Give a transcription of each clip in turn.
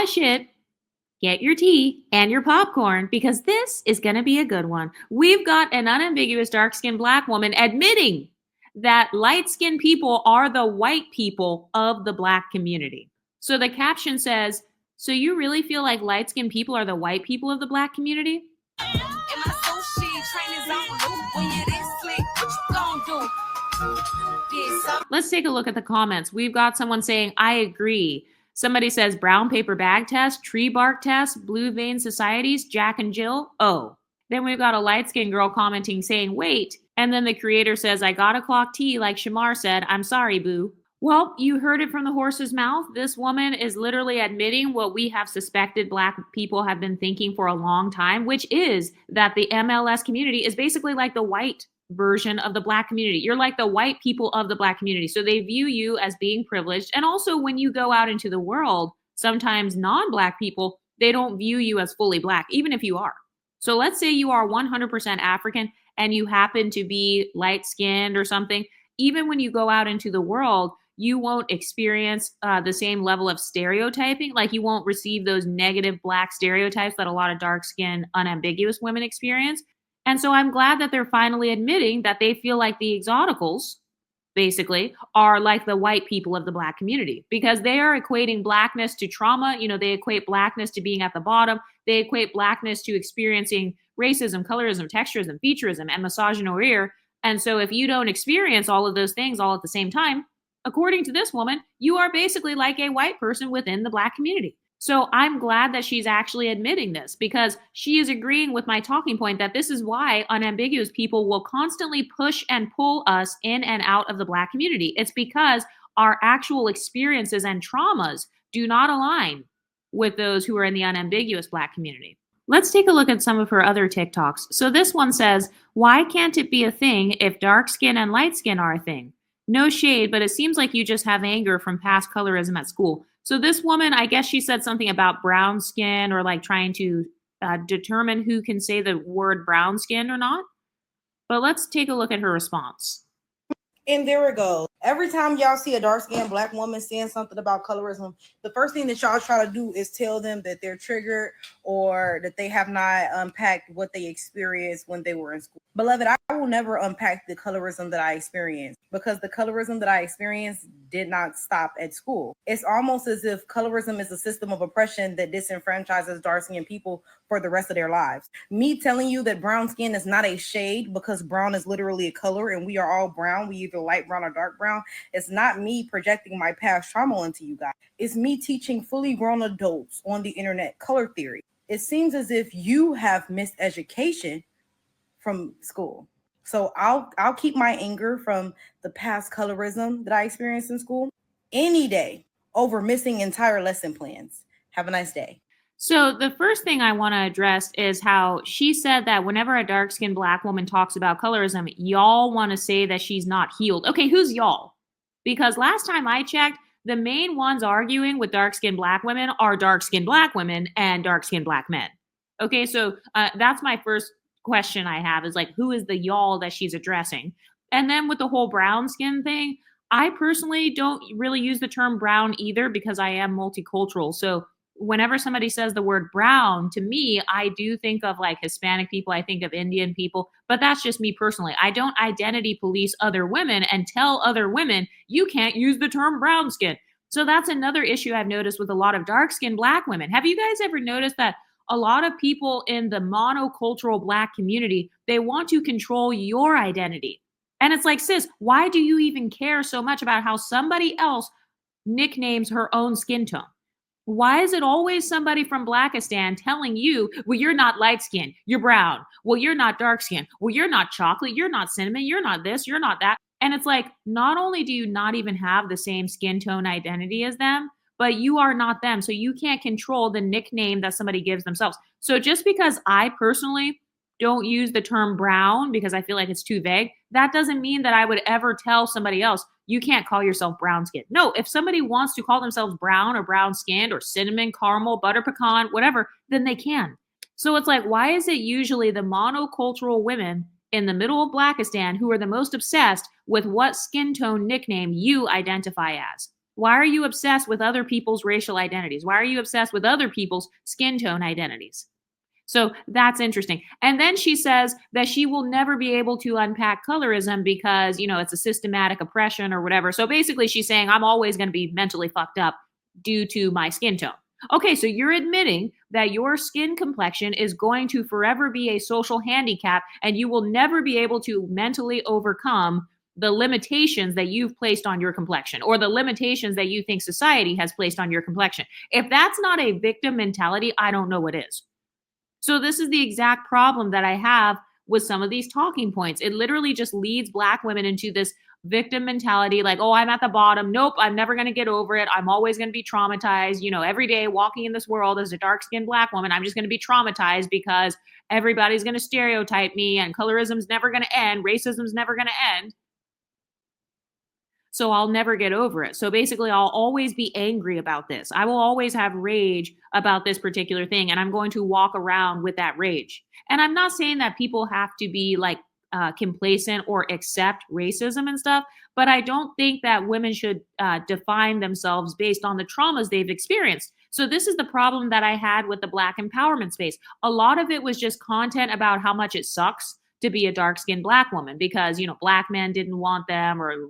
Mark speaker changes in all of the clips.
Speaker 1: hush it, get your tea and your popcorn because this is going to be a good one. We've got an unambiguous dark-skinned black woman admitting that light-skinned people are the white people of the black community. So the caption says, "So you really feel like light-skinned people are the white people of the black community?" Let's take a look at the comments. We've got someone saying, "I agree." Somebody says brown paper bag test, tree bark test, blue vein societies, Jack and Jill. Oh. Then we've got a light skinned girl commenting saying, "Wait." And then the creator says, "I got a clock tea, like Shamar said. I'm sorry, boo." Well, you heard it from the horse's mouth. This woman is literally admitting what we have suspected black people have been thinking for a long time, which is that the MLS community is basically like the white version of the black community. You're like the white people of the black community. So they view you as being privileged. And also when you go out into the world, sometimes non-black people, they don't view you as fully black, even if you are. So let's say you are 100% African and you happen to be light skinned or something. Even when you go out into the world, you won't experience the same level of stereotyping. Like you won't receive those negative black stereotypes that a lot of dark skinned, unambiguous women experience. And so I'm glad that they're finally admitting that they feel like the Exoticals, basically, are like the white people of the black community because they are equating blackness to trauma. You know, they equate blackness to being at the bottom. They equate blackness to experiencing racism, colorism, texturism, featureism, and misogynoir. And so if you don't experience all of those things all at the same time, according to this woman, you are basically like a white person within the black community. So I'm glad that she's actually admitting this because she is agreeing with my talking point that this is why unambiguous people will constantly push and pull us in and out of the black community. It's because our actual experiences and traumas do not align with those who are in the unambiguous black community. Let's take a look at some of her other TikToks. So this one says, "Why can't it be a thing if dark skin and light skin are a thing? No shade, but it seems like you just have anger from past colorism at school." So this woman, I guess she said something about brown skin or like trying to determine who can say the word brown skin or not. But let's take a look at her response.
Speaker 2: And there it goes. Every time y'all see a dark-skinned black woman saying something about colorism, the first thing that y'all try to do is tell them that they're triggered or that they have not unpacked what they experienced when they were in school. Beloved, I will never unpack the colorism that I experienced because the colorism that I experienced did not stop at school. It's almost as if colorism is a system of oppression that disenfranchises dark-skinned people for the rest of their lives. Me telling you that brown skin is not a shade because brown is literally a color and we are all brown. We either light brown or dark brown. It's not me projecting my past trauma onto you guys. It's me teaching fully grown adults on the internet color theory. It seems as if you have missed education from school. So I'll keep my anger from the past colorism that I experienced in school any day over missing entire lesson plans. Have a nice day.
Speaker 1: So the first thing I want to address is how she said that whenever a dark-skinned black woman talks about colorism, y'all want to say that she's not healed. Okay, who's y'all? Because last time I checked, the main ones arguing with dark-skinned black women are dark-skinned black women and dark-skinned black men. Okay, so that's my first question I have is like, who is the y'all that she's addressing? And then with the whole brown skin thing, I personally don't really use the term brown either because I am multicultural. So whenever somebody says the word brown, to me, I do think of like Hispanic people, I think of Indian people, but that's just me personally. I don't identity police other women and tell other women, you can't use the term brown skin. So that's another issue I've noticed with a lot of dark skinned black women. Have you guys ever noticed that a lot of people in the monocultural black community, they want to control your identity? And it's like, sis, why do you even care so much about how somebody else nicknames her own skin tone? Why is it always somebody from Blackistan telling you, well, you're not light skinned, you're brown. Well, you're not dark skinned. Well, you're not chocolate, you're not cinnamon, you're not this, you're not that. And it's like, not only do you not even have the same skin tone identity as them, but you are not them. So you can't control the nickname that somebody gives themselves. So just because I personally don't use the term brown because I feel like it's too vague, that doesn't mean that I would ever tell somebody else, you can't call yourself brown skinned. No, if somebody wants to call themselves brown or brown skinned or cinnamon, caramel, butter pecan, whatever, then they can. So it's like, why is it usually the monocultural women in the middle of Blackistan who are the most obsessed with what skin tone nickname you identify as? Why are you obsessed with other people's racial identities? Why are you obsessed with other people's skin tone identities? So that's interesting. And then she says that she will never be able to unpack colorism because, it's a systematic oppression or whatever. So basically, she's saying, I'm always going to be mentally fucked up due to my skin tone. Okay, so you're admitting that your skin complexion is going to forever be a social handicap and you will never be able to mentally overcome the limitations that you've placed on your complexion or the limitations that you think society has placed on your complexion. If that's not a victim mentality, I don't know what is. So this is the exact problem that I have with some of these talking points. It literally just leads Black women into this victim mentality like, oh, I'm at the bottom. Nope, I'm never going to get over it. I'm always going to be traumatized. Every day walking in this world as a dark skinned Black woman, I'm just going to be traumatized because everybody's going to stereotype me and colorism's never going to end. Racism's never going to end. So I'll never get over it. So basically, I'll always be angry about this. I will always have rage about this particular thing, and I'm going to walk around with that rage. And I'm not saying that people have to be like complacent or accept racism and stuff, but I don't think that women should define themselves based on the traumas they've experienced. So this is the problem that I had with the Black empowerment space. A lot of it was just content about how much it sucks to be a dark skinned Black woman because, Black men didn't want them or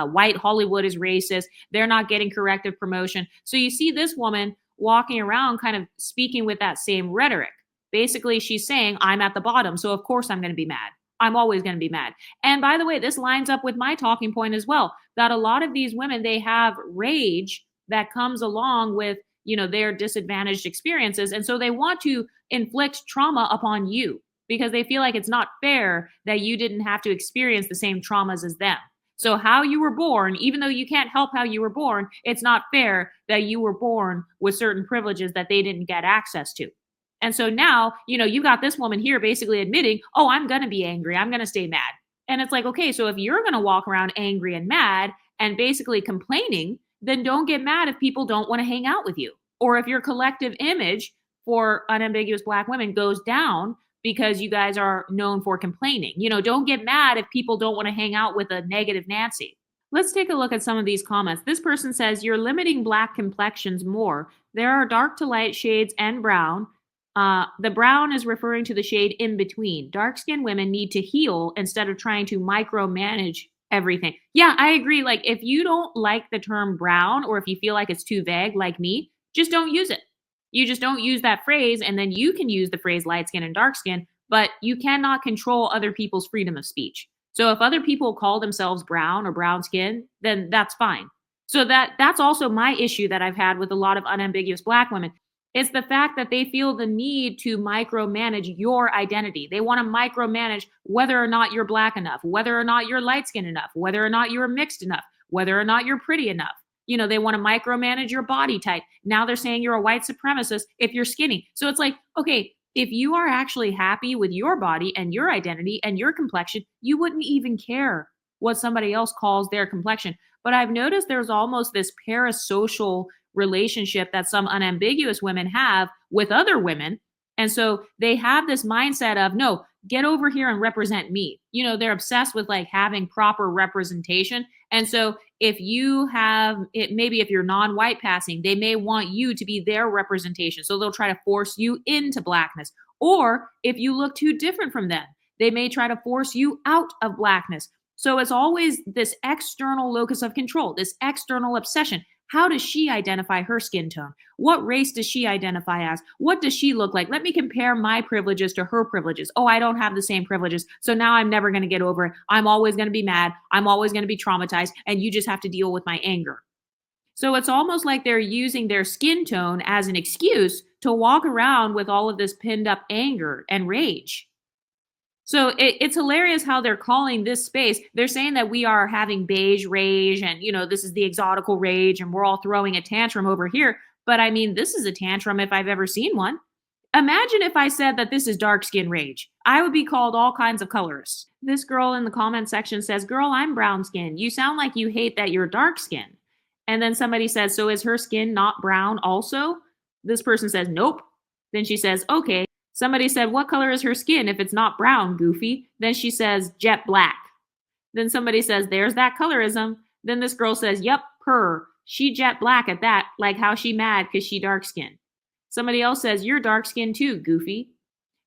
Speaker 1: white Hollywood is racist. They're not getting corrective promotion. So you see this woman walking around kind of speaking with that same rhetoric. Basically, she's saying, I'm at the bottom. So of course I'm going to be mad. I'm always going to be mad. And by the way, this lines up with my talking point as well, that a lot of these women, they have rage that comes along with, their disadvantaged experiences. And so they want to inflict trauma upon you because they feel like it's not fair that you didn't have to experience the same traumas as them. So how you were born, even though you can't help how you were born, it's not fair that you were born with certain privileges that they didn't get access to. And so now, you got this woman here basically admitting, oh, I'm going to be angry. I'm going to stay mad. And it's like, okay, so if you're going to walk around angry and mad and basically complaining, then don't get mad if people don't want to hang out with you. Or if your collective image for unambiguous Black women goes down because you guys are known for complaining. Don't get mad if people don't want to hang out with a negative Nancy. Let's take a look at some of these comments. This person says, you're limiting Black complexions more. There are dark to light shades and brown. The brown is referring to the shade in between. Dark-skinned women need to heal instead of trying to micromanage everything. Yeah, I agree. Like, if you don't like the term brown or if you feel like it's too vague, like me, just don't use it. You just don't use that phrase, and then you can use the phrase light skin and dark skin, but you cannot control other people's freedom of speech. So if other people call themselves brown or brown skin, then that's fine. So that's also my issue that I've had with a lot of unambiguous Black women. It's the fact that they feel the need to micromanage your identity. They want to micromanage whether or not you're Black enough, whether or not you're light skinned enough, whether or not you're mixed enough, whether or not you're pretty enough. They want to micromanage your body type. Now they're saying you're a white supremacist if you're skinny. So it's like, okay, if you are actually happy with your body and your identity and your complexion, you wouldn't even care what somebody else calls their complexion. But I've noticed there's almost this parasocial relationship that some unambiguous women have with other women. And so they have this mindset of, no, get over here and represent me. They're obsessed with like having proper representation. And so if you have it, maybe if you're non-white passing, they may want you to be their representation. So they'll try to force you into Blackness. Or if you look too different from them, they may try to force you out of Blackness. So it's always this external locus of control, this external obsession. How does she identify her skin tone? What race does she identify as? What does she look like? Let me compare my privileges to her privileges. Oh, I don't have the same privileges. So now I'm never going to get over it. I'm always going to be mad. I'm always going to be traumatized. And you just have to deal with my anger. So it's almost like they're using their skin tone as an excuse to walk around with all of this pinned up anger and rage. So it's hilarious how they're calling this space. They're saying that we are having beige rage and, this is the exotical rage and we're all throwing a tantrum over here. But I mean, this is a tantrum if I've ever seen one. Imagine if I said that this is dark skin rage. I would be called all kinds of colorists. This girl in the comment section says, girl, I'm brown skinned. You sound like you hate that you're dark skinned. And then somebody says, so is her skin not brown also? This person says, nope. Then she says, okay. Somebody said, what color is her skin if it's not brown, goofy? Then she says, jet black. Then somebody says, there's that colorism. Then this girl says, yep, purr. She jet black at that, like how she mad because she dark skinned. Somebody else says, you're dark skinned too, goofy.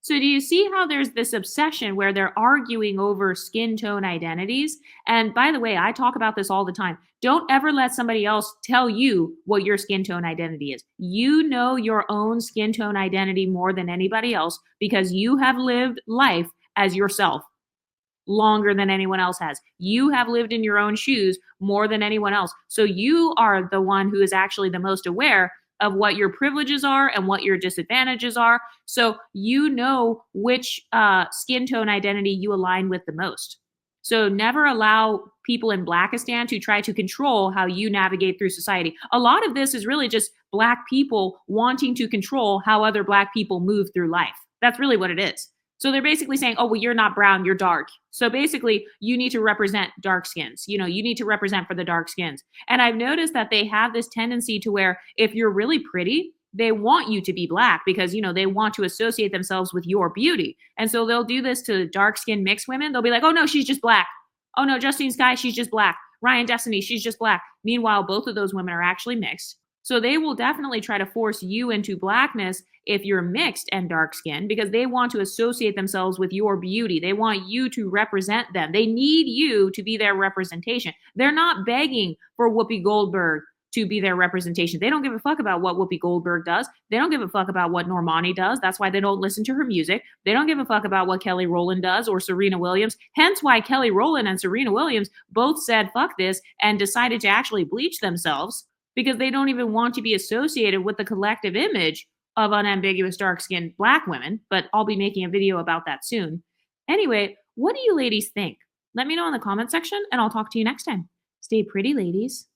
Speaker 1: So do you see how there's this obsession where they're arguing over skin tone identities? And by the way, I talk about this all the time. Don't ever let somebody else tell you what your skin tone identity is. You know your own skin tone identity more than anybody else because you have lived life as yourself longer than anyone else has. You have lived in your own shoes more than anyone else. So you are the one who is actually the most aware of what your privileges are and what your disadvantages are. So you know which skin tone identity you align with the most. So never allow people in Blackistan to try to control how you navigate through society. A lot of this is really just Black people wanting to control how other Black people move through life. That's really what it is. So they're basically saying, oh, well, you're not brown, you're dark. So basically, you need to represent dark skins. You need to represent for the dark skins. And I've noticed that they have this tendency to where if you're really pretty, they want you to be Black because, they want to associate themselves with your beauty. And so they'll do this to dark skinned mixed women. They'll be like, oh, no, she's just Black. Oh, no, Justine Skye, she's just Black. Ryan Destiny, she's just Black. Meanwhile, both of those women are actually mixed. So they will definitely try to force you into Blackness if you're mixed and dark skinned because they want to associate themselves with your beauty. They want you to represent them. They need you to be their representation. They're not begging for Whoopi Goldberg to be their representation. They don't give a fuck about what Whoopi Goldberg does. They don't give a fuck about what Normani does. That's why they don't listen to her music. They don't give a fuck about what Kelly Rowland does or Serena Williams. Hence why Kelly Rowland and Serena Williams both said fuck this and decided to actually bleach themselves because they don't even want to be associated with the collective image of unambiguous dark-skinned Black women, but I'll be making a video about that soon. Anyway, what do you ladies think? Let me know in the comment section and I'll talk to you next time. Stay pretty, ladies.